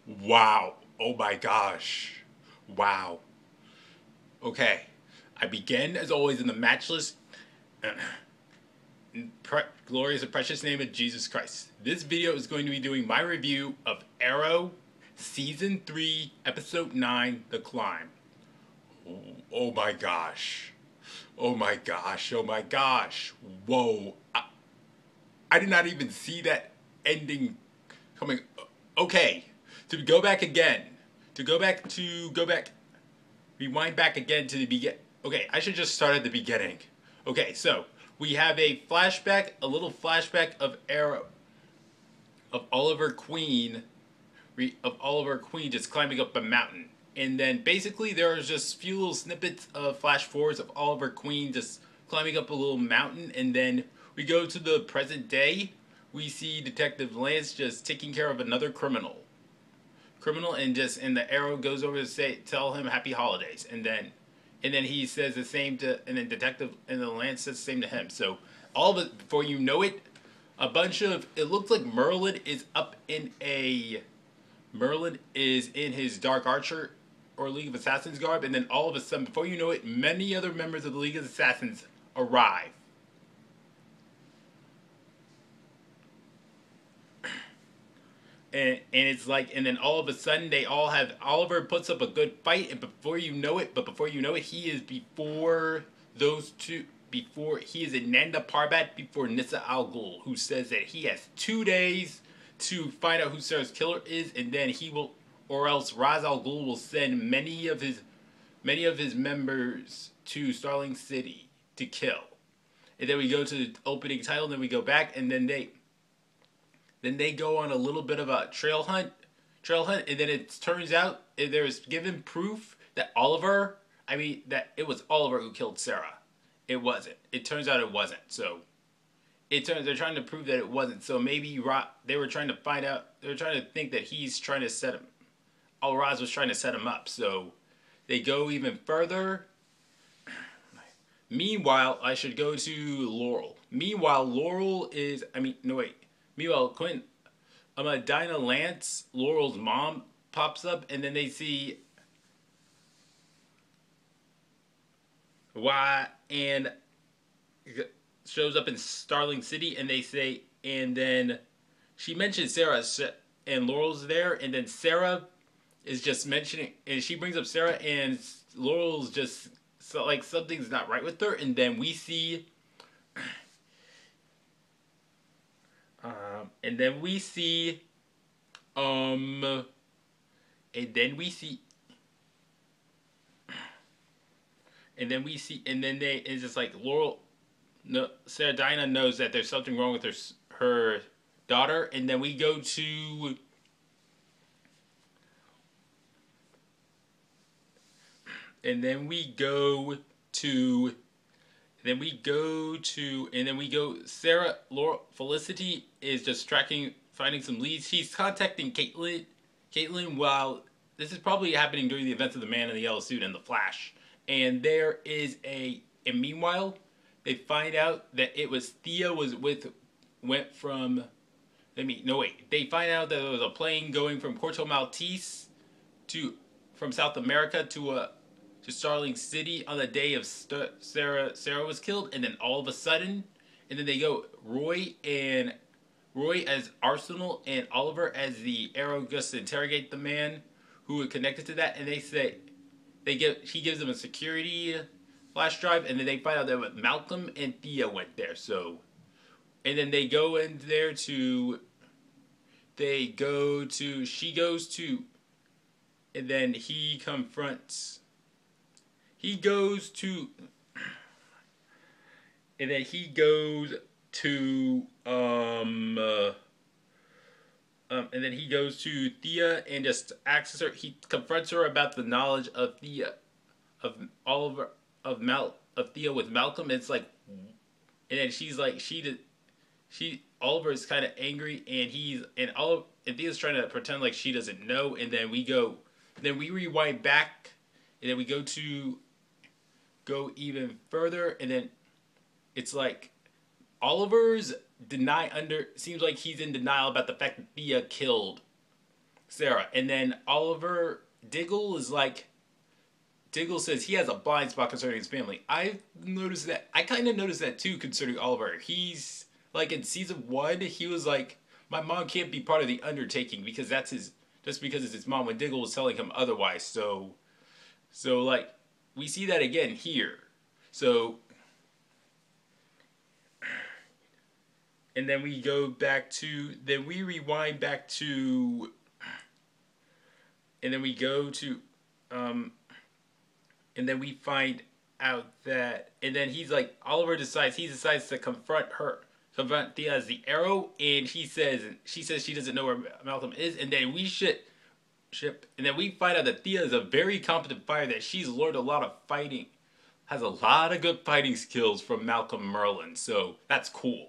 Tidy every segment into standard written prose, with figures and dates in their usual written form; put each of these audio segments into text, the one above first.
Wow. Oh my gosh. Wow. Okay. I begin, as always, in the matchless, glorious, and precious name of Jesus Christ. This video is going to be doing my review of Arrow, Season 3, Episode 9, The Climb. Oh my gosh. Oh my gosh. Oh my gosh. Whoa. I did not even see that ending coming. Okay. To go back again. Rewind back again to the begin. Okay, I should just start at the beginning. Okay, so we have a flashback, a little flashback of Arrow, of Oliver Queen, just climbing up a mountain. And then basically there are just a few little snippets of flash forwards of Oliver Queen just climbing up a little mountain. And then we go to the present day. We see Detective Lance just taking care of another criminal. And the Arrow goes over to tell him happy holidays. And then he says the same to, and then Lance says the same to him. So all of it, before you know it, it looks like Merlin is in his Dark Archer or League of Assassins garb, and then all of a sudden, before you know it, many other members of the League of Assassins arrive. And it's like, and then all of a sudden they all have, Oliver puts up a good fight, and before you know it, he is before those two, he is in Nanda Parbat before Nyssa Al Ghul, who says that he has 2 days to find out who Sara's killer is, and then he will, or else Ra's al Ghul will send many of his members to Starling City to kill. And then we go to the opening title, and then we go back, and then they go on a little bit of a trail hunt, and then it turns out there's given proof that that it was Oliver who killed Sara. It wasn't. It turns out it wasn't. So they're trying to prove that it wasn't. So maybe they were trying to find out. They were trying to think that he's trying to set him. Raz was trying to set him up. So they go even further. Meanwhile, I should go to Laurel. Meanwhile, Quinn, Dinah Lance, Laurel's mom, pops up, and then they see and shows up in Starling City, and they say, and then she mentions Sara, and Laurel's there, and then Sara is just mentioning, and she brings up Sara, and Laurel's just like something's not right with her, and then we see. And then we see, and then it's just like Laurel, no, Sarah Dinah knows that there's something wrong with her daughter, and then we go to, Sarah, Laurel, Felicity is just finding some leads. She's contacting Caitlin, while this is probably happening during the events of the Man in the Yellow Suit and the Flash. And meanwhile, they find out that it was Thea they find out that there was a plane going from Corto Maltese from South America to Starling City on the day of Sara was killed, and then all of a sudden, and then they go Roy as Arsenal and Oliver as the Arrow just to interrogate the man who was connected to that, and he gives them a security flash drive, and then they find out that Malcolm and Thea went there. So, and then she goes to, and then he confronts. He goes to, and then he goes to, and then he goes to Thea and just asks her. He confronts her about the knowledge of Thea, of Thea with Malcolm. And it's like, and then she's like, Oliver is kind of angry, and Thea's trying to pretend like she doesn't know. And then we rewind back, and then we go even further, and then it's like Oliver's seems like he's in denial about the fact that Thea killed Sara. And then Oliver Diggle is like, Diggle says he has a blind spot concerning his family. I noticed that. I kind of noticed that too concerning Oliver. He's like in season 1, he was like, my mom can't be part of the undertaking because that's his. Just because it's his mom. When Diggle was telling him otherwise. So like we see that again here. So and then we go back to. Then we rewind back to. And then we go to. And then we find out that, and then he's like, Oliver decides to confront Thea as the Arrow, and she says she doesn't know where Malcolm is, and then and then we find out that Thea is a very competent fighter, that she's learned a lot of fighting, has a lot of good fighting skills from Malcolm Merlin, so that's cool.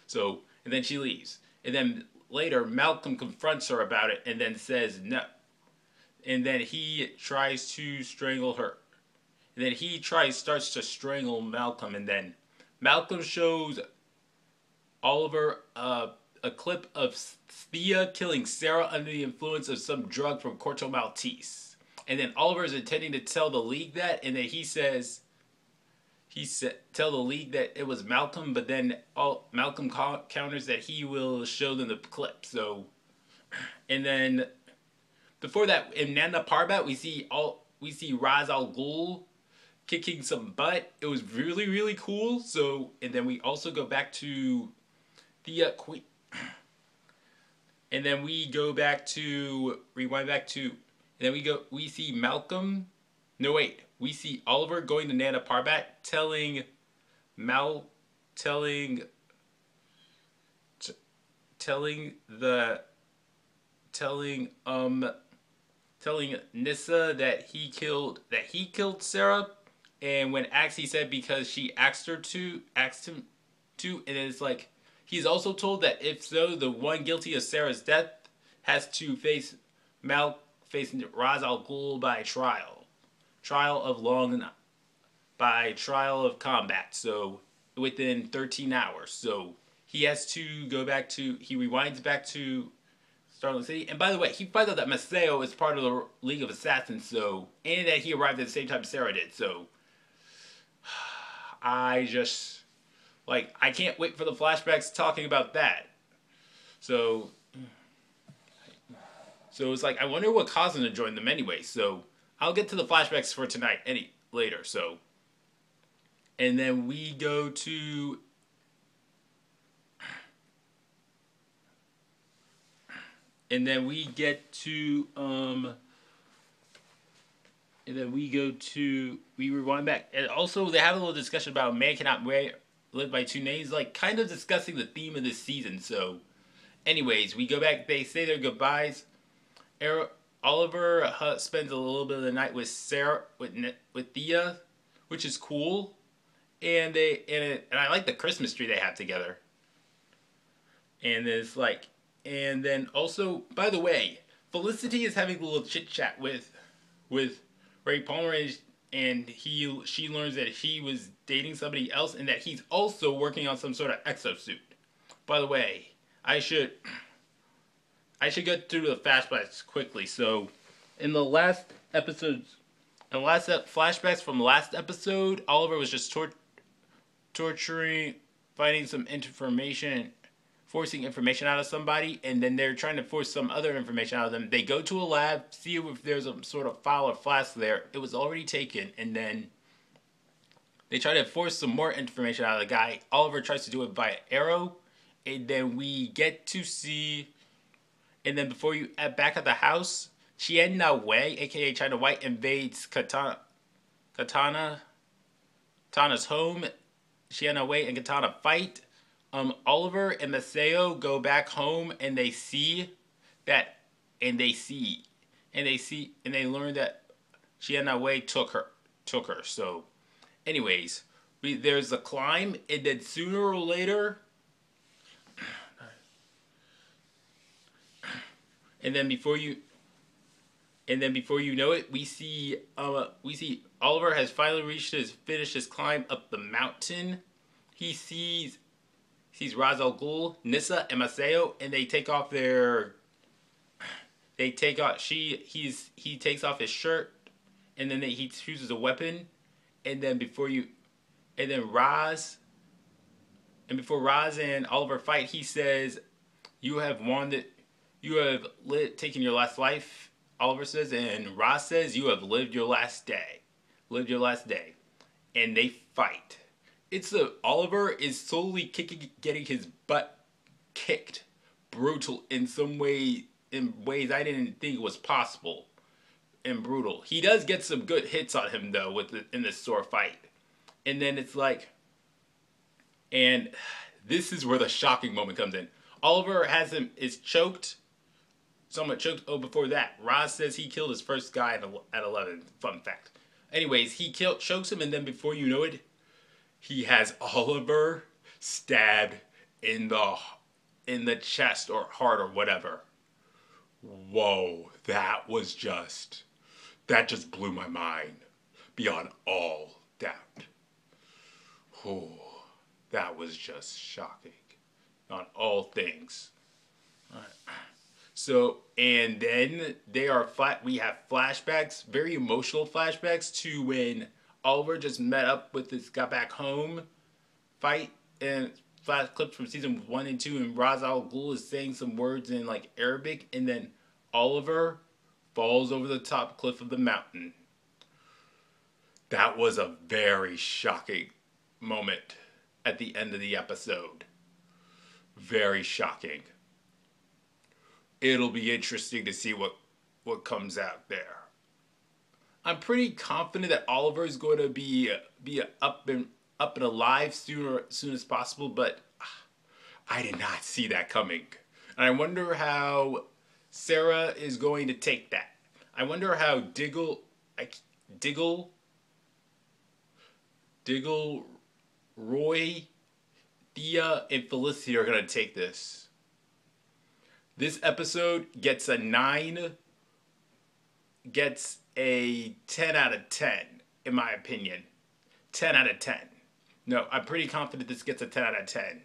So, and then she leaves, and then later Malcolm confronts her about it, and then says no, and then he tries to strangle her. And then he starts to strangle Malcolm, and then Malcolm shows Oliver a clip of Thea killing Sara under the influence of some drug from Corto Maltese. And then Oliver is intending to tell the League that, and then he said tell the League that it was Malcolm, but then Malcolm counters that he will show them the clip. So, and then before that, in Nanda Parbat, we see Ra's al Ghul kicking some butt. It was really, really cool. So, and then we also go back to the Queen. And then we go back to, rewind back to, and then we see Malcolm. No, wait. We see Oliver going to Nanda Parbat telling Nyssa that he killed Sara. And when asked, he said because she asked him to, and it's like, he's also told that if so, the one guilty of Sarah's death has to face Ra's al Ghul by trial of combat. So within 13 hours. So he has to go back to, he rewinds back to Starling City. And by the way, he finds out that Maceo is part of the League of Assassins. So, and that he arrived at the same time Sara did. So I can't wait for the flashbacks talking about that. So it's like, I wonder what caused him to join them anyway. So I'll get to the flashbacks for tonight later. So, and then we go to, and then we get to, and then we rewind back. And also, they have a little discussion about a man cannot live by two names, like kind of discussing the theme of this season. So, anyways, we go back, they say their goodbyes. Oliver spends a little bit of the night with Sara, with Thea, which is cool. And I like the Christmas tree they have together. And it's like, and then also, by the way, Felicity is having a little chit chat with Ray Palmer, and she learns that he was dating somebody else, and that he's also working on some sort of exosuit. By the way, I should get through the flashbacks quickly. So, in the last episodes, flashbacks from last episode, Oliver was just torturing, finding some information, forcing information out of somebody, and then they're trying to force some other information out of them. They go to a lab, see if there's a sort of file or flask there. It was already taken, and then they try to force some more information out of the guy. Oliver tries to do it via arrow, and then we get to see, and then before you back at the house, China Wei, aka China White, invades Katana's home. China Wei and Katana fight. Oliver and Maceo go back home, and they learn that China Wei took her. So, anyways, there's a climb, and then sooner or later, and then before you know it, we see Oliver has finally finished his climb up the mountain. He sees Ra's al Ghul, Nyssa, and Maceo, and they take off their they take off. He takes off his shirt, and then he chooses a weapon, and then before Roz and Oliver fight, he says, "You have taken your last life." Oliver says, and Roz says, "You have lived your last day." Lived your last day, and they fight. Oliver is slowly getting his butt kicked, brutal in ways I didn't think was possible, and brutal. He does get some good hits on him though in this sword fight, and then it's like, and this is where the shocking moment comes in. Oliver is choked, somewhat choked. Oh, before that, Roz says he killed his first guy at 11. Fun fact. Anyways, he chokes him, and then before you know it, he has Oliver stabbed in the chest or heart or whatever. Whoa, that just blew my mind beyond all doubt. Oh, that was just shocking on all things. All right. So, and then we have flashbacks, very emotional flashbacks to when Oliver just got back home fight, and flash clips from season 1 and 2, and Ra's al Ghul is saying some words in like Arabic, and then Oliver falls over the top cliff of the mountain. That was a very shocking moment at the end of the episode. Very shocking. It'll be interesting to see what comes out there. I'm pretty confident that Oliver is going to be up and alive soon as possible, but I did not see that coming. And I wonder how Sara is going to take that. I wonder how Diggle, Roy, Thea, and Felicity are going to take this. This episode gets a 9, gets a 10 out of 10, in my opinion. 10 out of 10. No, I'm pretty confident this gets a 10 out of 10.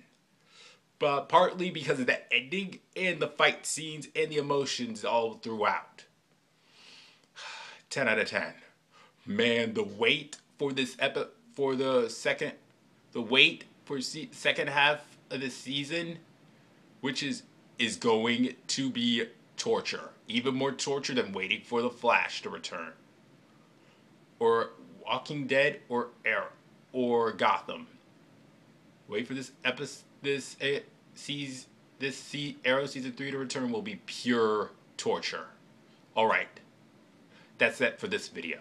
But partly because of the ending and the fight scenes and the emotions all throughout. 10 out of 10. Man, the wait for this second half of the season, which is going to be torture. Even more torture than waiting for the Flash to return, or Walking Dead, or Arrow, or Gotham. Wait for this Arrow season 3 to return will be pure torture. All right, that's it for this video.